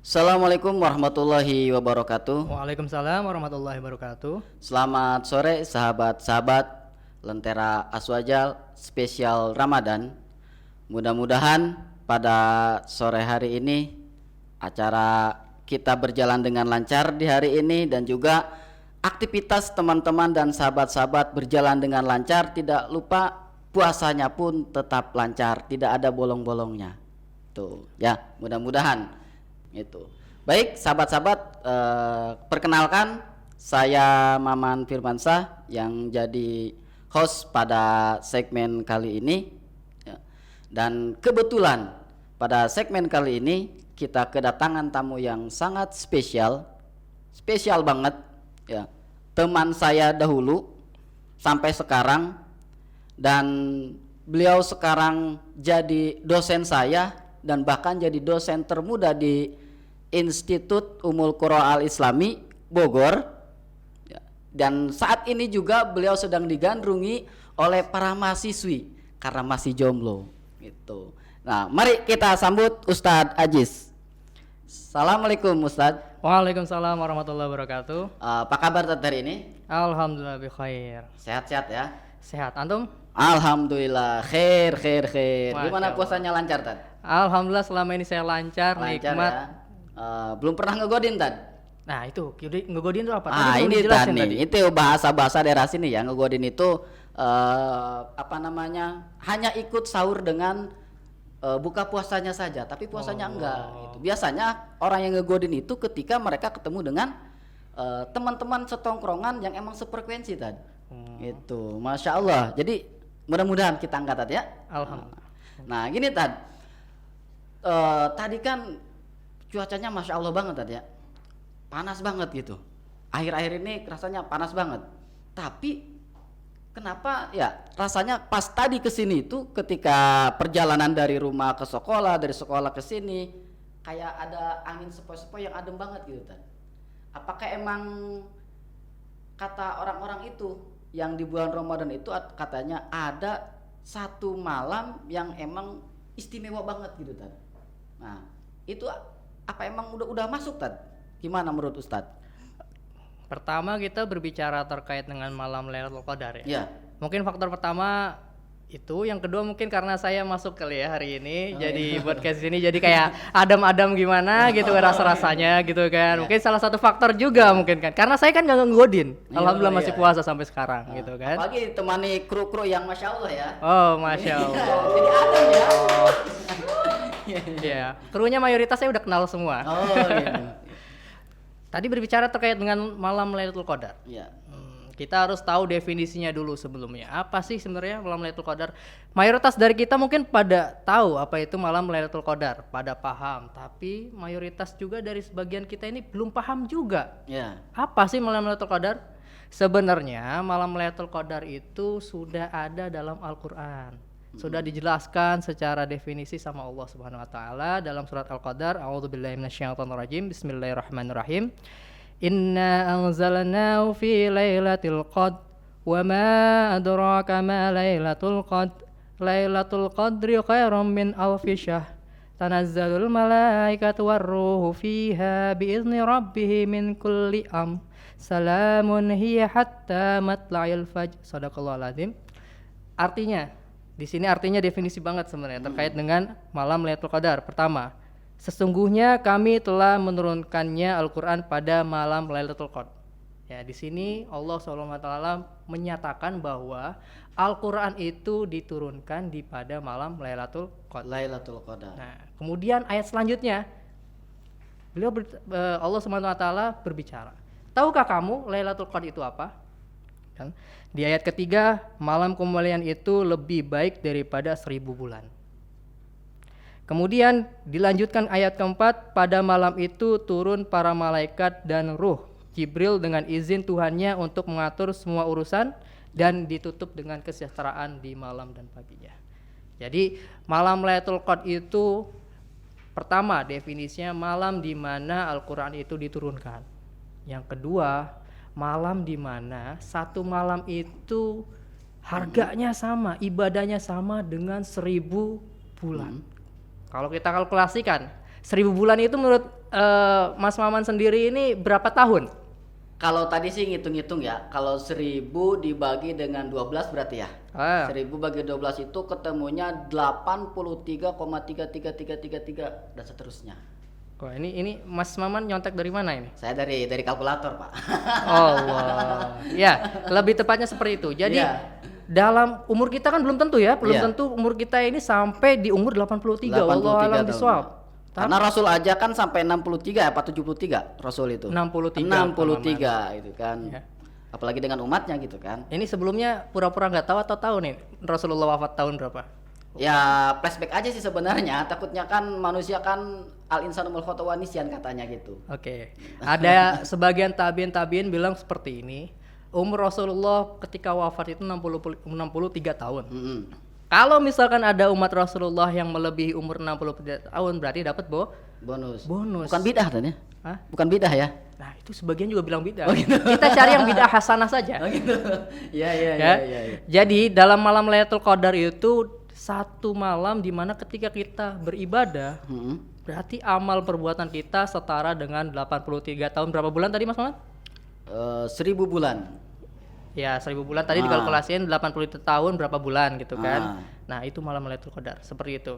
Assalamualaikum warahmatullahi wabarakatuh. Waalaikumsalam warahmatullahi wabarakatuh. Selamat sore sahabat-sahabat Lentera Aswajal spesial Ramadan. Mudah-mudahan pada sore hari ini acara kita berjalan dengan lancar di hari ini, dan juga aktivitas teman-teman dan sahabat-sahabat berjalan dengan lancar. Tidak lupa puasanya pun tetap lancar, tidak ada bolong-bolongnya. Tuh ya, mudah-mudahan itu. Baik sahabat-sahabat, perkenalkan saya Maman Firmansyah yang jadi host pada segmen kali ini ya. Dan kebetulan pada segmen kali ini kita kedatangan tamu yang sangat spesial banget ya. Teman saya dahulu sampai sekarang, dan beliau sekarang jadi dosen saya dan bahkan jadi dosen termuda di Institut Ummul Qura Al Islami Bogor ya. Dan saat ini juga beliau sedang digandrungi oleh para mahasiswi karena masih jomblo gitu. Nah, mari kita sambut Ustadz Aziz. Assalamualaikum Ustadz. Waalaikumsalam warahmatullahi wabarakatuh. Apa kabar hari ini? Alhamdulillah bikhair. Sehat-sehat ya? Sehat antum? Alhamdulillah khair. Gimana Masya puasanya, lancar Tad? Alhamdulillah selama ini saya lancar nikmat. Ya? Belum pernah ngegodin Tad? Nah itu ngegodin itu apa? Ini Tad nih, itu bahasa daerah sini ya. Ngegodin itu hanya ikut sahur dengan buka puasanya saja, tapi puasanya enggak gitu. Biasanya orang yang ngegodin itu ketika mereka ketemu dengan teman-teman setongkrongan yang emang sefrekuensi Tad. Itu Masya Allah. Jadi mudah-mudahan kita angkat Tad ya. Alhamdulillah. Nah gini Tad, tadi kan cuacanya Masya Allah banget Tad ya, panas banget gitu. Akhir-akhir ini rasanya panas banget. Tapi kenapa ya rasanya pas tadi kesini itu ketika perjalanan dari rumah ke sekolah, dari sekolah ke sini, kayak ada angin sepoi-sepoi yang adem banget gitu Tad. Apakah emang kata orang-orang itu yang di bulan Ramadan itu katanya ada satu malam yang emang istimewa banget gitu Tad. Nah itu apa emang udah masuk Tad? Gimana menurut Ustadz? Pertama kita berbicara terkait dengan malam Lailatul Qadar ya. Iya. Mungkin faktor pertama itu, yang kedua mungkin karena saya masuk kali ya hari ini, jadi podcast ini jadi kayak adem-adem gimana gitu rasa-rasanya gitu kan. Mungkin salah satu faktor juga mungkin kan, karena saya kan nggak ngegodin. Alhamdulillah masih puasa sampai sekarang gitu kan. Apalagi temani kru-kru yang Masya Allah ya. Oh Masya Allah. Jadi adem ya. Iya, krunya mayoritas saya udah kenal semua. Oh gitu. Tadi berbicara terkait dengan malam Lailatul Qadar. Iya. Kita harus tahu definisinya dulu sebelumnya. Apa sih sebenarnya malam Lailatul Qadar? Mayoritas dari kita mungkin pada tahu apa itu malam Lailatul Qadar, pada paham. Tapi mayoritas juga dari sebagian kita ini belum paham juga. Iya. Apa sih malam Lailatul Qadar? Sebenarnya malam Lailatul Qadar itu sudah ada dalam Al-Qur'an. Sudah dijelaskan secara definisi sama Allah Subhanahu wa taala dalam surat Al-Qadar. A'udzubillahi minasyaitonirrajim. Bismillahirrahmanirrahim. Inna anzalnahu fi lailatul qadr wa ma adraka ma lailatul qadr. Lailatul qadri khairum min alfi syahr. Tanazzalul malaikatu warruhu fiha biizni rabbihim min kulli Salamun hiya hatta matla'il fajr. Shadaqallahul azim. Artinya, di sini artinya definisi banget sebenarnya terkait dengan malam Lailatul Qadar. Pertama, sesungguhnya kami telah menurunkannya Al-Qur'an pada malam Lailatul Qadar. Ya, di sini Allah SWT menyatakan bahwa Al-Qur'an itu diturunkan di pada malam Lailatul Qadar. Lailatul Qadar. Nah, kemudian ayat selanjutnya Allah SWT berbicara. Tahukah kamu Lailatul Qadar itu apa? Kan? Di ayat ketiga, malam kemuliaan itu lebih baik daripada 1000 bulan. Kemudian dilanjutkan ayat keempat, pada malam itu turun para malaikat dan ruh Jibril dengan izin Tuhannya untuk mengatur semua urusan, dan ditutup dengan kesejahteraan di malam dan paginya. Jadi malam Lailatul Qadar itu pertama definisinya malam di mana Al-Qur'an itu diturunkan. Yang kedua, malam di mana satu malam itu harganya sama, ibadahnya sama dengan 1000 bulan. Kalau kita kalkulasikan 1000 bulan itu menurut Mas Maman sendiri ini berapa tahun? Kalau tadi sih ngitung-ngitung ya, kalau 1000 dibagi dengan 12 berarti ya. 1000 bagi 12 itu ketemunya 83,33333 dan seterusnya. Wah, ini Mas Maman nyontek dari mana ini? Saya dari kalkulator, Pak. Allah. Ya, lebih tepatnya seperti itu. Jadi Iya. dalam umur kita kan belum tentu ya, belum Iya. tentu umur kita ini sampai di umur 83. Wallahu alam tahun. bisawab. Karena Rasul aja kan sampai 63 apa 73 Rasul itu. 63. 63 itu kan. Ya. Apalagi dengan umatnya gitu kan. Ini sebelumnya pura-pura nggak tahu atau tahu nih Rasulullah wafat tahun berapa? Ya flashback aja sih sebenarnya. Takutnya kan manusia kan al insanul khata'u wa nisyan katanya gitu. Oke. Ada sebagian tabiin bilang seperti ini. Umur Rasulullah ketika wafat itu 63 tahun. Mm-mm. Kalau misalkan ada umat Rasulullah yang melebihi umur 63 tahun berarti dapat Bonus. bonus. Bukan bidah kan ya? Hah? Bukan bidah ya? Nah, itu sebagian juga bilang bidah. Oh, gitu. Kita cari yang bidah hasanah saja. Oh gitu. Iya iya Ya. iya iya. Jadi dalam malam Lailatul Qadar itu satu malam di mana ketika kita beribadah Mm-mm. berarti amal perbuatan kita setara dengan 83 tahun. Berapa bulan tadi Mas Muhammad? 1000 bulan. Ya 1000 bulan tadi dikalkulasiin 80 tahun berapa bulan gitu kan. Ah. Nah itu malam Lailatul Qadar seperti itu.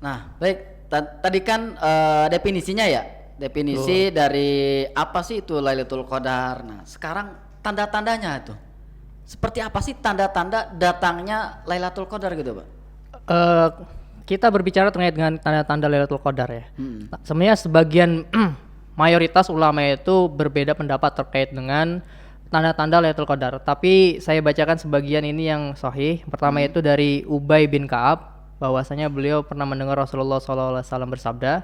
Nah, baik. Tadi kan definisinya ya. Definisi dari apa sih itu Lailatul Qadar. Nah, sekarang tanda-tandanya itu. Seperti apa sih tanda-tanda datangnya Lailatul Qadar gitu, Pak? Kita berbicara terkait dengan tanda-tanda Lailatul Qadar ya. Hmm. Nah, sebenarnya sebagian mayoritas ulama itu berbeda pendapat terkait dengan tanda-tanda Lailatul Qadar. Tapi saya bacakan sebagian ini yang sahih. Pertama itu dari Ubay bin Ka'ab, bahwasanya beliau pernah mendengar Rasulullah SAW bersabda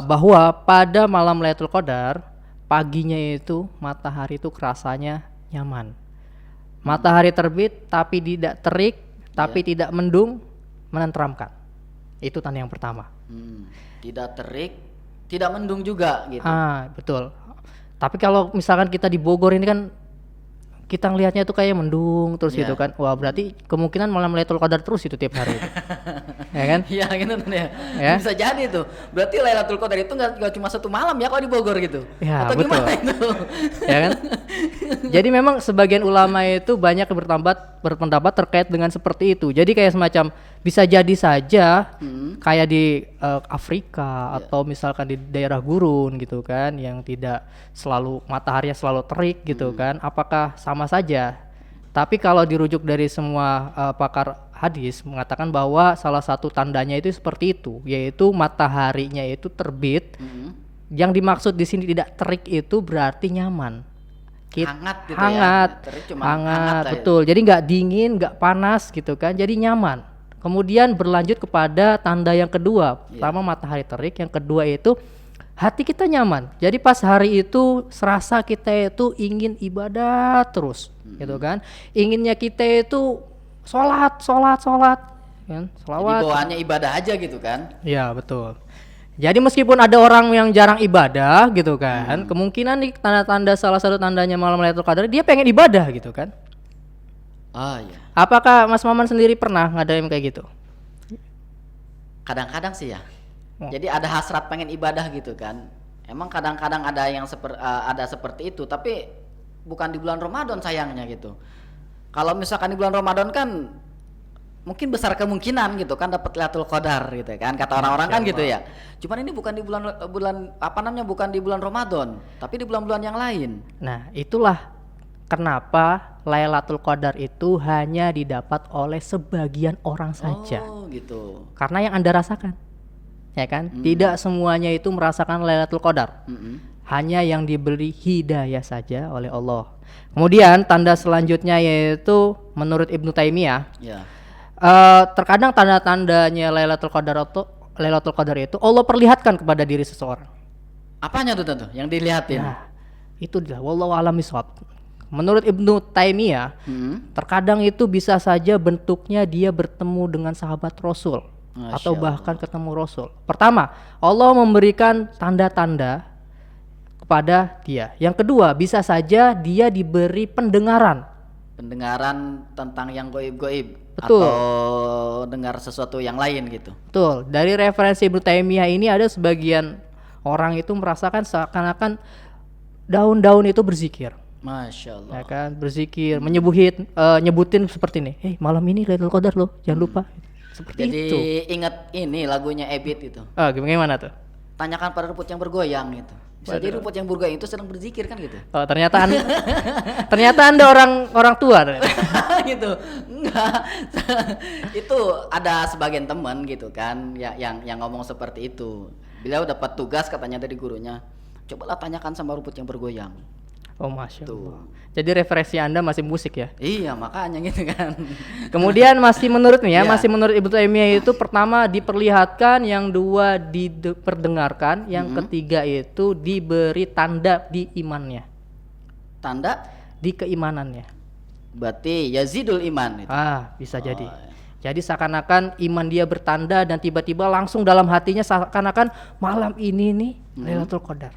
bahwa pada malam Lailatul Qadar paginya itu matahari itu kerasanya nyaman. Matahari terbit tapi tidak terik, tapi tidak mendung, menenteramkan. Itu tanda yang pertama. Tidak terik, tidak mendung juga gitu. Betul. Tapi kalau misalkan kita di Bogor ini kan kita ngelihatnya itu kayak mendung terus Iya. gitu kan. Wah, berarti kemungkinan malam Lailatul Qadar terus itu tiap hari itu. Ya kan? Iya gitu kan ya. Ya. Bisa jadi tuh. Berarti Lailatul Qadar itu nggak cuma satu malam ya kalau di Bogor gitu. Ya, Atau betul. gimana itu? Ya kan? Jadi memang sebagian ulama itu banyak berpendapat terkait dengan seperti itu. Jadi kayak semacam bisa jadi saja kayak di Afrika atau misalkan di daerah gurun gitu kan yang tidak selalu mataharinya selalu terik gitu kan. Apakah sama saja? Tapi kalau dirujuk dari semua pakar hadis mengatakan bahwa salah satu tandanya itu seperti itu, yaitu mataharinya itu terbit. Yang dimaksud di sini tidak terik itu berarti nyaman. Hangat gitu hangat, ya. Terik cuma hangat, hangat lah ya. betul. Jadi nggak dingin, nggak panas gitu kan. Jadi nyaman. Kemudian berlanjut kepada tanda yang kedua. Pertama matahari terik, yang kedua itu hati kita nyaman. Jadi pas hari itu serasa kita itu ingin ibadah terus, gitu kan. Inginnya kita itu sholat, kan? Jadi Sholawat. bawaannya ibadah aja gitu kan. Ya betul. Jadi meskipun ada orang yang jarang ibadah gitu kan, kemungkinan nih tanda-tanda salah satu tandanya malam Lailatul Qadar dia pengen ibadah gitu kan. Oh iya. Apakah Mas Maman sendiri pernah ngadain kayak gitu? Kadang-kadang sih ya. Jadi ada hasrat pengen ibadah gitu kan. Emang kadang-kadang ada yang ada seperti itu, tapi bukan di bulan Ramadan sayangnya gitu. Kalau misalkan di bulan Ramadan kan mungkin besar kemungkinan gitu kan dapat Lailatul Qadar gitu kan kata orang-orang kan gitu ya. Cuman ini bukan di bulan apa namanya bukan di bulan Ramadan, tapi di bulan-bulan yang lain. Nah, itulah kenapa Lailatul Qadar itu hanya didapat oleh sebagian orang saja. Oh, gitu. Karena yang Anda rasakan. Ya kan? Tidak semuanya itu merasakan Lailatul Qadar. Hanya yang diberi hidayah saja oleh Allah. Kemudian tanda selanjutnya yaitu menurut Ibnu Taimiyah, Ya. terkadang tanda-tandanya Lailatul Qadar itu Allah perlihatkan kepada diri seseorang. Apanya tuh tentu yang dilihatin? Nah, itu dia wallahu a'lam bishawab. Menurut Ibnu Taimiyah, terkadang itu bisa saja bentuknya dia bertemu dengan sahabat Rasul atau bahkan ketemu Rasul. Pertama, Allah memberikan tanda-tanda kepada dia. Yang kedua, bisa saja dia diberi pendengaran. Pendengaran tentang yang goib-goib. Betul. atau dengar sesuatu yang lain gitu. Betul. Dari referensi Ibnu Taimiyah ini ada sebagian orang itu merasakan seakan-akan daun-daun itu berzikir. Masya Allah. Ya kan, berzikir, nyebutin seperti ini. Malam ini Lailatul Qadar loh, jangan lupa. Seperti Jadi itu. ingat ini lagunya Ebit itu. Gimana tuh? Tanyakan pada rumput yang bergoyang gitu. Bisa jadi rumput yang bergoyang itu sedang berzikir kan gitu. Oh, ternyata Anda orang tua. Gitu. Enggak. Itu ada sebagian teman gitu kan yang ngomong seperti itu. Beliau dapat tugas katanya dari gurunya. Cobalah tanyakan sama rumput yang bergoyang. Oh, Masya Allah. Jadi referensi Anda masih musik ya? Iya, makanya gitu kan. Kemudian masih menurut nih ya, Iya. masih menurut Ibnu Taimiyah itu pertama diperlihatkan, yang dua diperdengarkan, yang ketiga itu diberi tanda di imannya, Tanda di keimanannya. berarti yazidul iman itu. Bisa jadi. Jadi seakan-akan iman dia bertanda dan tiba-tiba langsung dalam hatinya seakan-akan malam ini nih Lailatul Qadar.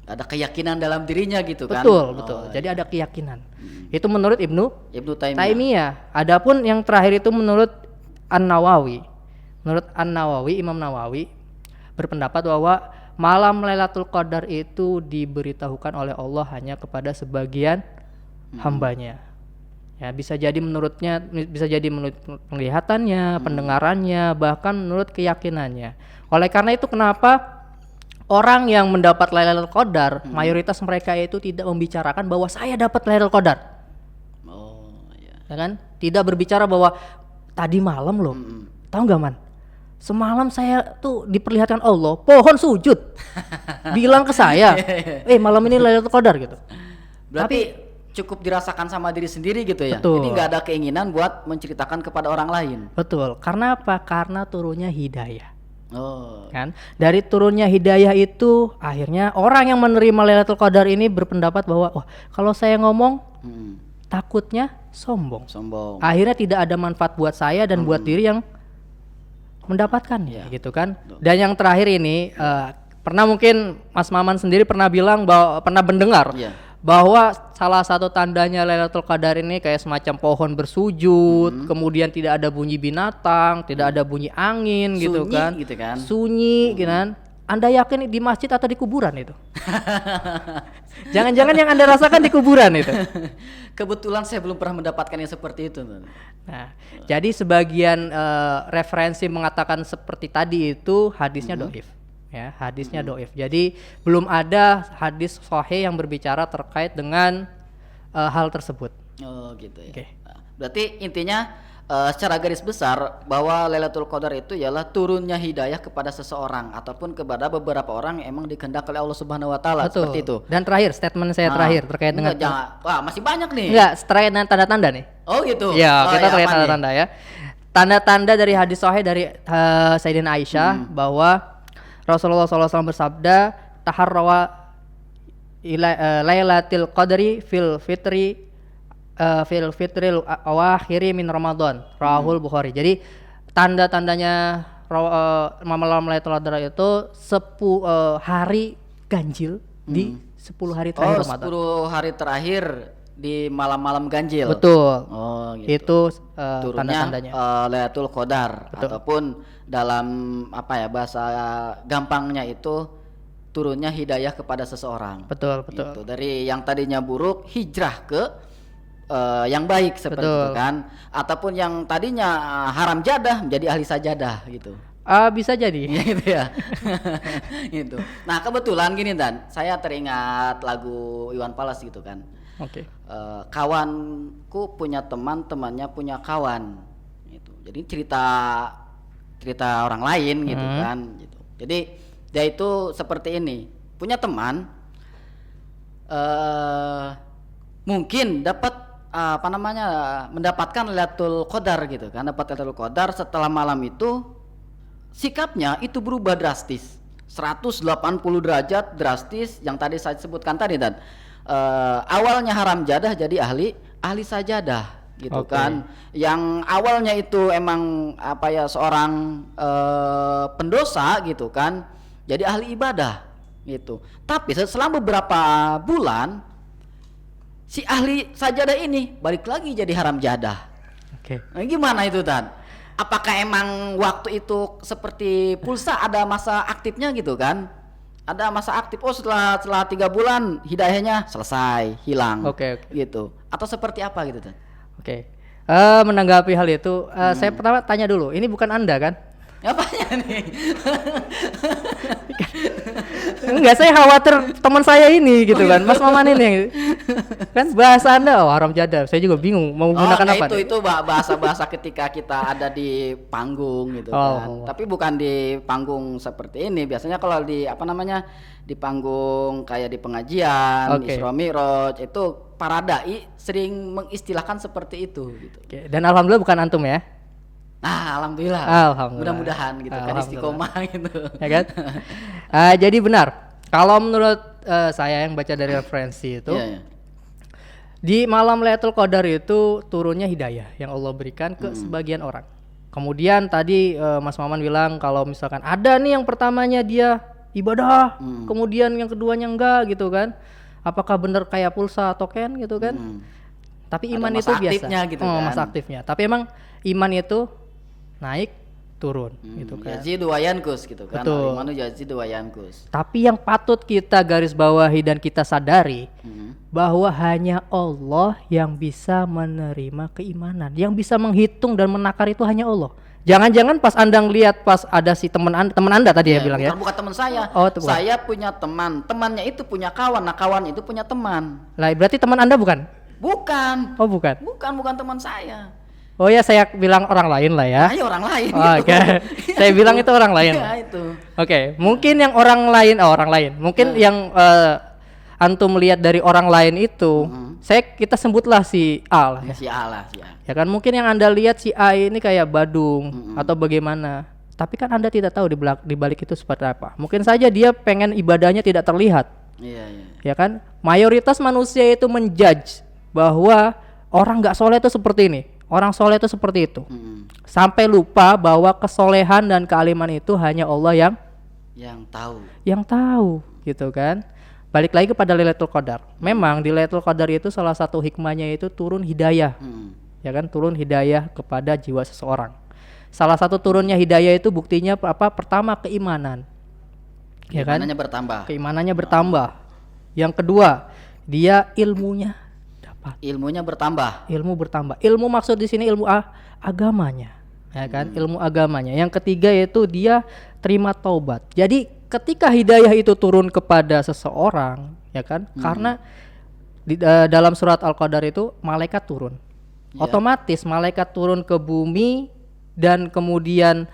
Ada keyakinan dalam dirinya gitu kan. Betul. Jadi ada keyakinan. Itu menurut Ibnu Taimiyah. Taimiyah. Adapun yang terakhir itu menurut An-Nawawi. Menurut An-Nawawi, Imam Nawawi berpendapat bahwa malam Lailatul Qadar itu diberitahukan oleh Allah hanya kepada sebagian hambanya. Ya, bisa jadi menurut penglihatannya, pendengarannya, bahkan menurut keyakinannya. Oleh karena itu kenapa orang yang mendapat Lailatul Qadar, mayoritas mereka itu tidak membicarakan bahwa saya dapat Lailatul Qadar. Oh, iya. Ya kan? Tidak berbicara bahwa tadi malam loh. Tahu nggak, Man? Semalam saya tuh diperlihatkan Allah, pohon sujud. Bilang ke saya, malam ini Lailatul Qadar gitu. Berarti cukup dirasakan sama diri sendiri gitu ya. Betul. Jadi nggak ada keinginan buat menceritakan kepada orang lain. Betul. Karena apa? Karena turunnya hidayah. Oh. Kan? Dari turunnya hidayah itu akhirnya orang yang menerima Lailatul Qadar ini berpendapat bahwa kalau saya ngomong takutnya sombong. Akhirnya tidak ada manfaat buat saya dan buat diri yang mendapatkannya, gitu kan. Dan yang terakhir ini pernah mungkin Mas Maman sendiri pernah bilang bahwa pernah mendengar bahwa salah satu tandanya Lailatul Qadar ini kayak semacam pohon bersujud, kemudian tidak ada bunyi binatang, tidak ada bunyi angin gitu kan. Sunyi gitu kan. Anda yakin di masjid atau di kuburan itu? Jangan-jangan yang Anda rasakan di kuburan itu. Kebetulan saya belum pernah mendapatkan yang seperti itu. Nah, jadi sebagian referensi mengatakan seperti tadi itu hadisnya dhaif. Ya, hadisnya dhaif. Jadi belum ada hadis sahih yang berbicara terkait dengan hal tersebut. Oh, gitu ya. Oke. Berarti intinya secara garis besar bahwa Lailatul Qadar itu ialah turunnya hidayah kepada seseorang ataupun kepada beberapa orang yang emang dikehendaki oleh Allah Subhanahu wa taala, seperti itu. Dan terakhir statement saya terakhir terkait dengan masih banyak nih. Enggak, terkait dengan tanda-tanda nih. Oh, gitu. Ya, kita terkait tanda-tanda ya. Tanda-tanda dari hadis sahih dari Sayyidina Aisyah bahwa Rasulullah SAW bersabda, taharrawa Lailatul Qadri fil fitril awakhiri min Ramadan, Rahul Bukhari. Jadi tanda-tandanya malam Lailatul Qadar itu 10 hari ganjil di 10 hari terakhir Ramadan. 10 hari terakhir di malam-malam ganjil. Betul. Oh, gitu. Itu turunnya tanda-tandanya. Lailatul Qadar. Betul. Ataupun dalam bahasa gampangnya itu turunnya hidayah kepada seseorang. Betul. Gitu. Dari yang tadinya buruk hijrah ke yang baik seperti itu kan, ataupun yang tadinya haram jadah menjadi ahli sajadah gitu. Bisa jadi. Gitu ya. Gitu. Nah, kebetulan gini Dan, saya teringat lagu Iwan Fals gitu kan. Oke. Kawanku punya teman, temannya punya kawan gitu. Jadi cerita orang lain gitu kan gitu. Jadi dia itu seperti ini, punya teman mungkin dapat mendapatkan Lailatul Qadar gitu kan, dapat Lailatul Qadar. Setelah malam itu sikapnya itu berubah drastis 180 derajat drastis, yang tadi saya sebutkan tadi dan awalnya haram jadah jadi ahli sajadah gitu kan, yang awalnya itu emang seorang pendosa gitu kan, jadi ahli ibadah gitu. Tapi selama beberapa bulan si ahli sajadah ini balik lagi jadi haram jadah. Oke. Nah, gimana itu Tan? Apakah emang waktu itu seperti pulsa ada masa aktifnya gitu kan? Ada masa aktif. Oh setelah 3 bulan hidayahnya selesai hilang. Oke, oke. Gitu. Atau seperti apa gitu Tan? Oke. Menanggapi hal itu, saya pertama tanya dulu. Ini bukan Anda kan? Apanya nih? Enggak, saya khawatir teman saya ini gitu kan, Mas Maman ini kan bahasa Anda haram jadar. Saya juga bingung mau menggunakan apa. Itu bahasa-bahasa ketika kita ada di panggung gitu kan. Tapi bukan di panggung seperti ini. Biasanya kalau di di panggung kayak di pengajian, Isra Mi'raj itu para dai sering mengistilahkan seperti itu gitu. Oke. Dan alhamdulillah bukan antum ya. Nah, alhamdulillah. Mudah-mudahan gitu kan istiqomah gitu. Ya kan? Jadi benar. Kalau menurut saya yang baca dari referensi itu, di malam Lailatul Qadar itu turunnya hidayah yang Allah berikan ke sebagian orang. Kemudian tadi Mas Maman bilang kalau misalkan ada nih yang pertamanya dia ibadah, kemudian yang keduanya enggak gitu kan. Apakah benar kayak pulsa token gitu kan? Tapi iman itu biasa. Gitu kan? Masa aktifnya. Tapi emang iman itu naik turun gitu kan. Yazidu wa yankus gitu kan. Betul. Imanu yazidu wa yankus. Tapi yang patut kita garis bawahi dan kita sadari bahwa hanya Allah yang bisa menerima keimanan, yang bisa menghitung dan menakar itu hanya Allah. Jangan-jangan pas Anda ngelihat pas ada si teman Anda tadi ya bilang bukan teman saya. Saya punya teman, temannya itu punya kawan, nah kawan itu punya teman. Lah berarti teman Anda bukan? Bukan. Oh bukan. Bukan teman saya. Oh ya saya bilang orang lain lah ya. Ayo orang lain. Oke. Saya bilang itu orang lain. Ya itu. Oke, mungkin yang orang lain. Mungkin yang antum melihat dari orang lain itu, kita sebutlah si A lah. Si A lah, si A. Ya kan mungkin yang Anda lihat si A ini kayak badung atau bagaimana. Tapi kan Anda tidak tahu di balik itu seperti apa. Mungkin saja dia pengen ibadahnya tidak terlihat. Iya. Ya kan? Mayoritas manusia itu menjudge bahwa orang nggak soleh itu seperti ini. Orang soleh itu seperti itu. Sampai lupa bahwa kesolehan dan kealiman itu hanya Allah yang tahu gitu kan. Balik lagi kepada Lailatul Qadar. Memang di Lailatul Qadar itu salah satu hikmahnya itu turun hidayah. Ya kan, turun hidayah kepada jiwa seseorang. Salah satu turunnya hidayah itu buktinya apa? Pertama keimanan. Ya kan? Keimanannya bertambah. Yang kedua, dia ilmunya bertambah. Ilmu maksud di sini ilmu agamanya, ya kan? Ilmu agamanya. Yang ketiga yaitu dia terima taubat. Jadi ketika hidayah itu turun kepada seseorang, ya kan? Karena di dalam surat Al-Qadar itu malaikat turun. Otomatis malaikat turun ke bumi dan kemudian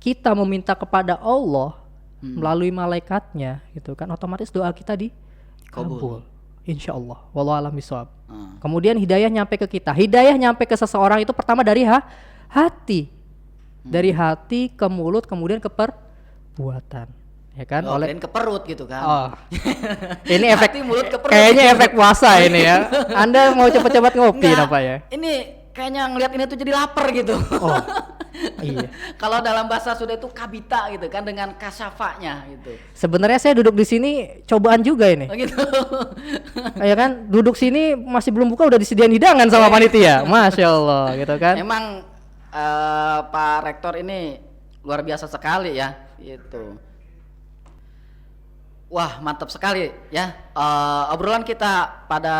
kita meminta kepada Allah melalui malaikatnya, gitu kan? Otomatis doa kita dikabul. Insya Allah, wallahu a'lam bishawab. Kemudian hidayah nyampe ke kita. Hidayah nyampe ke seseorang itu pertama dari hati, dari hati ke mulut, kemudian ke perbuatan, ya kan? Oleh ke perut gitu kan? Ini efek mulut ke perut. Kayaknya efek puasa ini ya. Anda mau cepat-cepat ngopi apa ya? Ini kayaknya ngelihat ini tuh jadi lapar gitu. Iya. Kalau dalam bahasa Sunda itu kabita gitu kan, dengan kasyafanya gitu. Sebenarnya saya duduk di sini cobaan juga ini. Gitu. Ya kan, duduk sini masih belum buka udah disediain hidangan sama panitia. Masya Allah gitu kan. Emang Pak Rektor ini luar biasa sekali ya gitu. Wah mantap sekali ya. Obrolan kita pada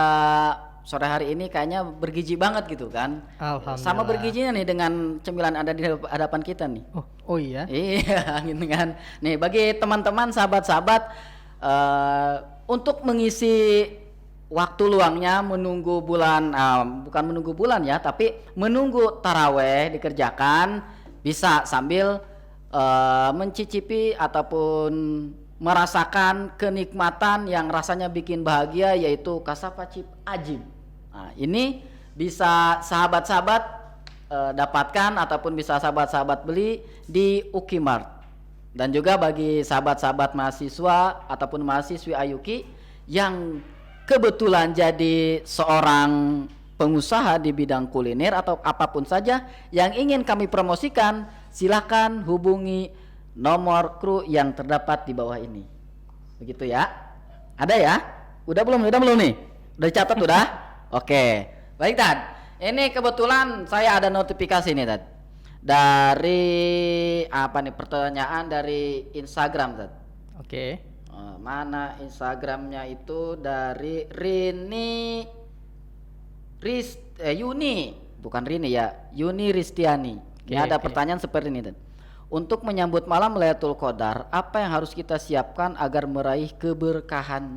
sore hari ini kayaknya bergizi banget gitu kan. Alhamdulillah. Sama bergizinya nih dengan cemilan ada di hadapan kita nih. Oh iya. Iya gitu kan. Nih bagi teman-teman sahabat-sahabat untuk mengisi waktu luangnya menunggu bulan, bukan menunggu bulan ya, tapi menunggu taraweh dikerjakan, bisa sambil mencicipi ataupun merasakan kenikmatan yang rasanya bikin bahagia, yaitu kasafacip ajib. Nah, ini bisa sahabat-sahabat dapatkan ataupun bisa sahabat-sahabat beli di Ukimart. Dan juga bagi sahabat-sahabat mahasiswa ataupun mahasiswi Ayuki yang kebetulan jadi seorang pengusaha di bidang kuliner atau apapun saja yang ingin kami promosikan, silakan hubungi nomor kru yang terdapat di bawah ini. Begitu ya? Ada ya? Udah belum nih? Udah dicatat udah? Oke. Baik Tan. Ini kebetulan saya ada notifikasi nih, Tad. Dari apa nih pertanyaan dari Instagram, Tad. Oke. Mana Instagramnya itu dari Yuni, bukan Rini ya, Yuni Ristiani. Ini Oke, ada oke. pertanyaan seperti ini, Tad. Untuk menyambut malam Lailatul Qadar, apa yang harus kita siapkan agar meraih keberkahan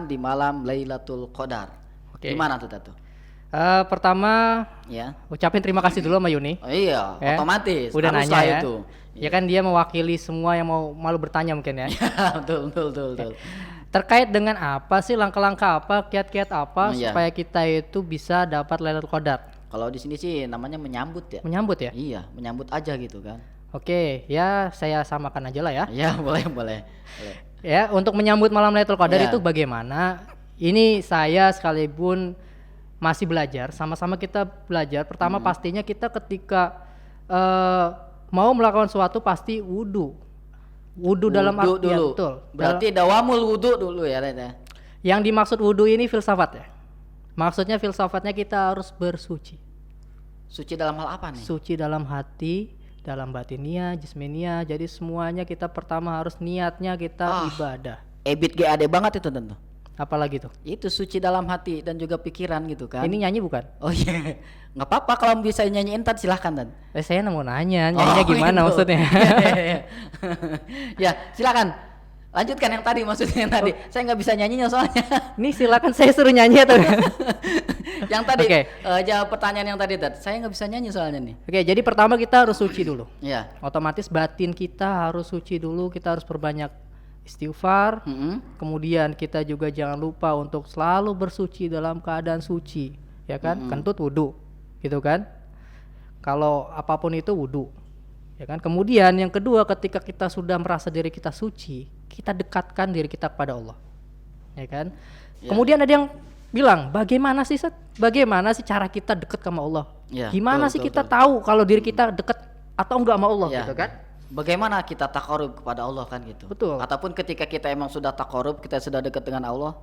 di malam Lailatul Qadar? Oke. Gimana tuh, Tad? Pertama Ya. ucapin terima kasih dulu sama Yuni. Oh iya, Ya. otomatis. Udah Haruslah nanya ya. itu. Ya kan dia mewakili semua yang mau malu bertanya mungkin ya. Betul. Terkait dengan apa sih langkah-langkah apa, kiat-kiat apa Iya. supaya kita itu bisa dapat Lailatul Qadar? Kalau di sini sih namanya menyambut ya. Menyambut ya? Iya, menyambut aja gitu kan. Oke, ya saya samakan aja lah ya. Iya, boleh. Ya, untuk menyambut malam Lailatul Qadar Ya. itu bagaimana? Ini saya sekalipun masih belajar, sama-sama kita belajar. Pertama pastinya kita ketika mau melakukan sesuatu pasti wudu. Wudu dalam Wudu artian dulu. betul. Berarti dawamul wudu dulu ya, Red ya. Yang dimaksud wudu ini filsafat ya. Maksudnya filsafatnya kita harus bersuci. Suci dalam hal apa nih? Suci dalam hati, dalam batinia, jisminia. Jadi semuanya kita pertama harus niatnya kita ibadah. Ebit GAD banget itu tentu. Apalagi tuh? Itu suci dalam hati dan juga pikiran gitu kan. Ini nyanyi bukan? Oh iya. Nggak apa-apa kalau bisa nyanyiin, Tad, silahkan, Tad. Saya mau nanya, nyanyinya gimana gitu. maksudnya? Iya. Ya, silakan. Lanjutkan yang tadi, maksudnya yang tadi. Saya nggak bisa nyanyinya soalnya. Ini silakan saya suruh nyanyi atau? Yang tadi, Oke. jawab pertanyaan yang tadi, Tad. Saya nggak bisa nyanyi soalnya nih. Oke, jadi pertama kita harus suci dulu. Iya. Otomatis batin kita harus suci dulu, kita harus perbanyak istighfar. Kemudian kita juga jangan lupa untuk selalu bersuci dalam keadaan suci, ya kan? Kentut wudu, gitu kan? Kalau apapun itu wudu, ya kan? Kemudian yang kedua, ketika kita sudah merasa diri kita suci, kita dekatkan diri kita kepada Allah, ya kan? Ya. Kemudian ada yang bilang, bagaimana sih Seth? Bagaimana sih cara kita dekat sama Allah? Ya, Gimana betul, sih betul, kita tahu kalau diri kita dekat atau enggak sama Allah, Ya. gitu kan? Bagaimana kita takarub kepada Allah kan gitu. Betul. Ataupun ketika kita emang sudah takarub, kita sudah dekat dengan Allah,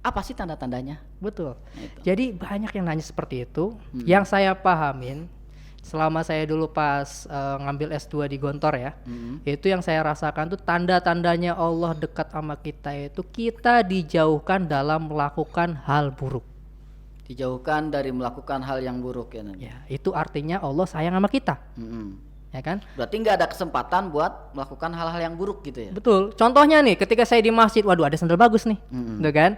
apa sih tanda-tandanya? Betul. Itu. Jadi banyak yang nanya seperti itu. Yang saya pahamin selama saya dulu pas ngambil S2 di Gontor ya, itu yang saya rasakan tuh tanda-tandanya Allah dekat sama kita itu kita dijauhkan dalam melakukan hal buruk. Dijauhkan dari melakukan hal yang buruk ya. Nan? Ya, itu artinya Allah sayang sama kita, ya kan? Berarti nggak ada kesempatan buat melakukan hal-hal yang buruk gitu ya. Betul. Contohnya nih, ketika saya di masjid, waduh ada sandal bagus nih, gitu kan?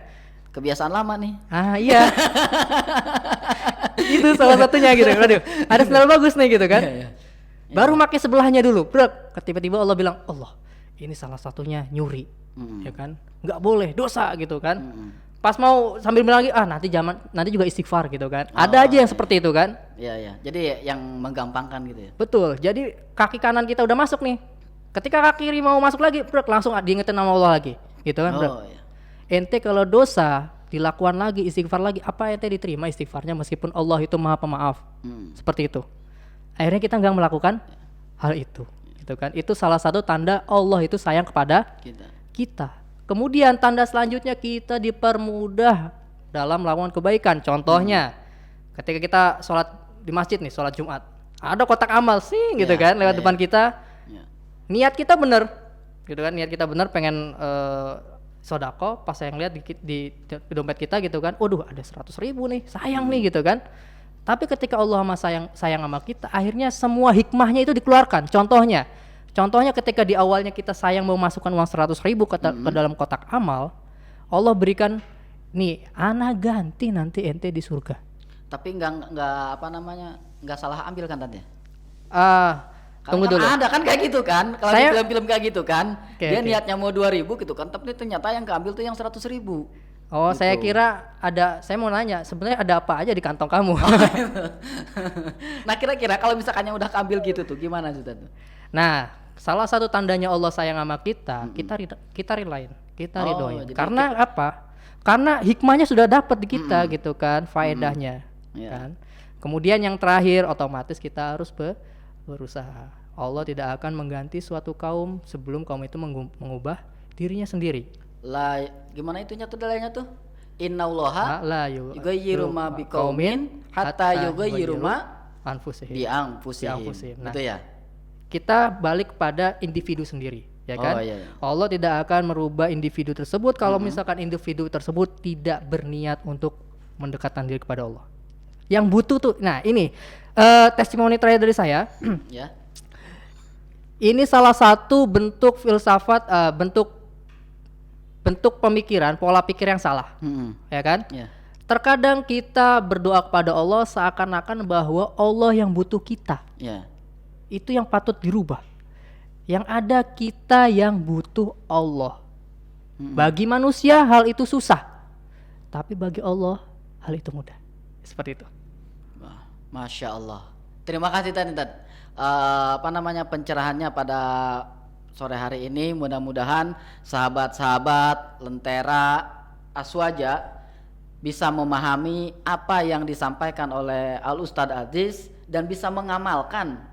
Kebiasaan lama nih. Ah iya. Itu salah satunya gitu. Waduh, ada sandal bagus nih gitu kan. Iya. Baru pakai sebelahnya dulu. Brek. Tiba-tiba Allah bilang, "Allah, ini salah satunya nyuri." Ya kan? Nggak boleh, dosa gitu kan. Pas mau sambil bilang lagi, nanti juga istighfar gitu kan. Ada aja yang seperti itu kan. Iya. Jadi yang menggampangkan gitu ya. Betul. Jadi kaki kanan kita udah masuk nih. Ketika kaki kiri mau masuk lagi, brek, langsung diingetin nama Allah lagi. Gitu kan, brek. Oh iya. Ente kalau dosa dilakukan lagi, istighfar lagi, apa ente diterima istighfarnya meskipun Allah itu Maha Pemaaf. Seperti itu. Akhirnya kita nggak melakukan hal itu, gitu kan? Itu salah satu tanda Allah itu sayang kepada kita. Kemudian tanda selanjutnya kita dipermudah dalam melakukan kebaikan. Contohnya, ketika kita sholat di masjid nih, sholat Jumat, ada kotak amal sih, gitu kan, lewat depan kita. Niat kita bener, gitu kan? Niat kita bener pengen sodako, pas saya ngeliat di dompet kita gitu kan, waduh ada 100.000 nih, sayang nih gitu kan. Tapi ketika Allah sayang sama kita, akhirnya semua hikmahnya itu dikeluarkan. Contohnya ketika di awalnya kita sayang mau masukkan uang 100.000 ke dalam kotak amal, Allah berikan nih, ana ganti nanti ente di surga. Tapi nggak nggak salah ambil kan tadi? Tunggu Kan dulu. ada kan kayak gitu kan, kalau di Saya- film-film kayak gitu kan, Oke, dia oke. niatnya mau 2.000 gitu kan, tapi ternyata yang keambil tuh yang 100.000. Oh, Gitu. saya kira saya mau nanya, sebenarnya ada apa aja di kantong kamu? Nah kira-kira kalau misalkannya udah keambil gitu tuh gimana tuh? Nah, salah satu tandanya Allah sayang sama kita, kita relain, kita Oh, ridoin. jadi Karena apa? Karena hikmahnya sudah dapat di kita gitu kan, faedahnya. Iya. Kan? Kemudian yang terakhir otomatis kita harus berusaha. Allah tidak akan mengganti suatu kaum sebelum kaum itu mengubah dirinya sendiri. Lah gimana itunya tuh dalilnya tuh? Innallaha la yughayyiru ma biqaumin hatta yughayyiru ma anfusihim. bi anfusihim. Nah, Gitu ya. kita balik pada individu sendiri, ya kan? Oh, iya, iya. Allah tidak akan merubah individu tersebut kalau misalkan individu tersebut tidak berniat untuk mendekatkan diri kepada Allah. Yang butuh tuh, nah ini testimoni terakhir dari saya. Ya. Ini salah satu bentuk filsafat, bentuk pemikiran, pola pikir yang salah, ya kan? Ya. Terkadang kita berdoa kepada Allah seakan-akan bahwa Allah yang butuh kita. Ya. Itu yang patut dirubah. Yang ada kita yang butuh Allah. Bagi manusia hal itu susah, tapi bagi Allah hal itu mudah. Seperti itu. Wah, Masya Allah. Terima kasih tadi pencerahannya pada sore hari ini. Mudah-mudahan sahabat-sahabat Lentera Aswaja bisa memahami apa yang disampaikan oleh Al Ustadz Aziz dan bisa mengamalkan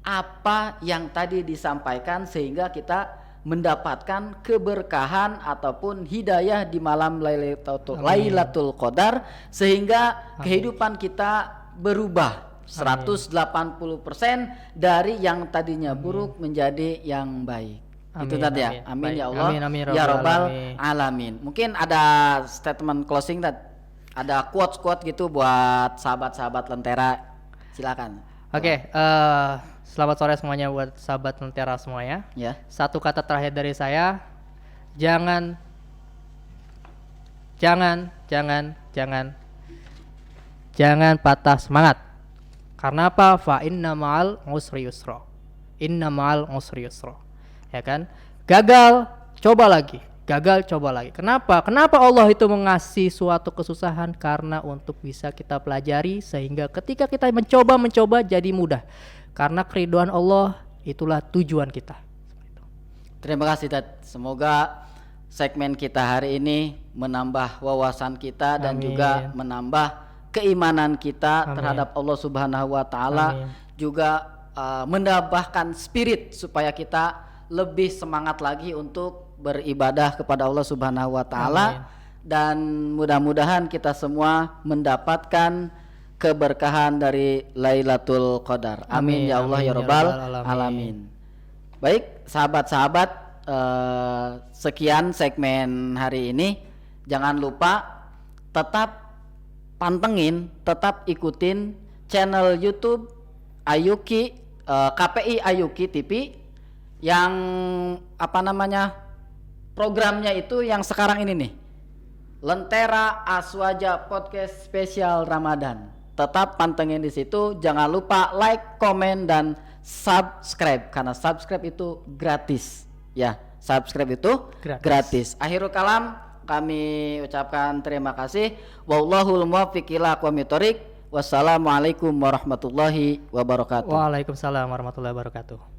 apa yang tadi disampaikan sehingga kita mendapatkan keberkahan ataupun hidayah di malam Lailatul Qadar sehingga kehidupan kita berubah 180% dari yang tadinya buruk menjadi yang baik. Itu tadi ya. Amin Baik. ya Allah. Amin, Ya Rabbal alamin. Mungkin ada statement closing ada quotes gitu buat sahabat-sahabat Lentera. Silakan. Oke, selamat sore semuanya buat sahabat Lentera semuanya. Ya. Satu kata terakhir dari saya, jangan patah semangat. Karena apa? Fa inna ma'al usri yusra. Inna ma'al usri yusra. Ya kan? Gagal, coba lagi. Kenapa? Kenapa Allah itu mengasih suatu kesusahan? Karena untuk bisa kita pelajari sehingga ketika kita mencoba jadi mudah. Karena keridhaan Allah itulah tujuan kita. Terima kasih Tat. Semoga segmen kita hari ini menambah wawasan kita dan juga menambah keimanan kita terhadap Allah Subhanahu wa taala, juga menambahkan spirit supaya kita lebih semangat lagi untuk beribadah kepada Allah Subhanahu wa taala, dan mudah-mudahan kita semua mendapatkan keberkahan dari Lailatul Qadar. Amin ya Allah ya Rabbal alamin. Baik, sahabat-sahabat, sekian segmen hari ini. Jangan lupa tetap pantengin, tetap ikutin channel YouTube Ayuki, KPI Ayuki TV yang programnya itu yang sekarang ini nih, Lentera Aswaja Podcast Spesial Ramadan. Tetap pantengin di situ. Jangan lupa like, komen, dan subscribe karena subscribe itu gratis. Ya, subscribe itu gratis. Akhirul kalam, kami ucapkan terima kasih. Wallahul muwaffiq ila aqwamit thoriq. Wassalamualaikum warahmatullahi wabarakatuh. Waalaikumsalam warahmatullahi wabarakatuh.